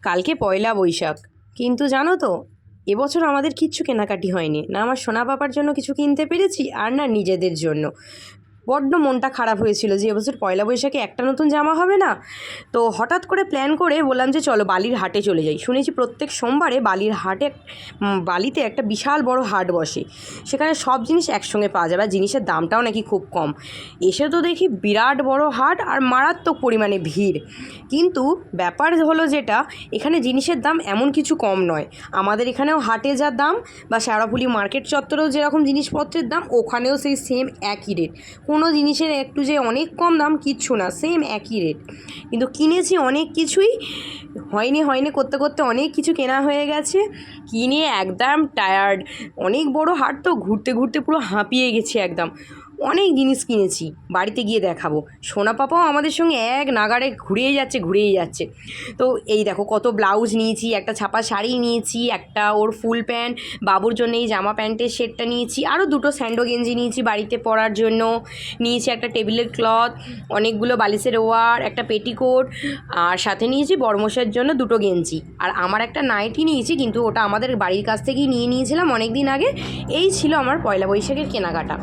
কালকে পয়লা বৈশাখ, কিন্তু জানো তো এবছর আমাদের কিচ্ছু কেনাকাটি হয়নি, না আমার সোনা পাপার জন্য কিছু কিনতে পেরেছি আর না নিজেদের জন্য। বড্ড মনটা খারাপ হয়েছিল যে এবছর পয়লা বৈশাখে একটা নতুন জামা হবে না। তো হঠাৎ করে প্ল্যান করে বললাম যে চলো বালির হাটে চলে যাই। শুনেছি প্রত্যেক সোমবারে বালির হাটে বালিতে একটা বিশাল বড় হাট বসে, সেখানে সব জিনিস একসঙ্গে পাওয়া যাবে আর জিনিসের দামটাও নাকি খুব কম। এসে তো দেখি বিরাট বড় হাট আর মারাত্মক পরিমাণে ভিড়। কিন্তু ব্যাপার হলো যেটা, এখানে জিনিসের দাম এমন কিছু কম নয়। আমাদের এখানেও হাটে যা দাম বা শেওড়াফুলি মার্কেট চত্বরেও যেরকম জিনিসপত্রের দাম, ওখানেও সেই সেম একই রেট। কোনো জিনিসের একটু যে অনেক কম দাম কিচ্ছু না, সেম একই রেট। কিন্তু কিনেছি অনেক কিছুই, হয়নি করতে করতে অনেক কিছু কেনা হয়ে গেছে। কিনে একদম টায়ার্ড। অনেক বড় হাট তো, ঘুরতে ঘুরতে পুরো হাঁপিয়ে গেছি একদম। অনেক জিনিস কিনেছি, বাড়িতে গিয়ে দেখাবো। সোনা পাপাও আমাদের সঙ্গে এক নাগাড়ে ঘুরেই যাচ্ছে। তো এই দেখো কত ব্লাউজ নিয়েছি, একটা ছাপা শাড়ি নিয়েছি, একটা ওর ফুল প্যান্ট, বাবুর জন্য এই জামা প্যান্টের সেটটা নিয়েছি, আরও দুটো স্যান্ডো গেঞ্জি নিয়েছি বাড়িতে পরার জন্য, নিয়েছি একটা টেবিলের ক্লথ, অনেকগুলো বালিশের ওয়ার, একটা পেটিকোট, আর সাথে নিয়েছি বড়মশাইয়ের জন্য দুটো গেঞ্জি, আর আমার একটা নাইটি নিয়েছি, কিন্তু ওটা আমাদের বাড়ির কাছ থেকেই নিয়েছিলাম অনেক দিন আগে। এই ছিল আমার পয়লা বৈশাখের কেনাকাটা।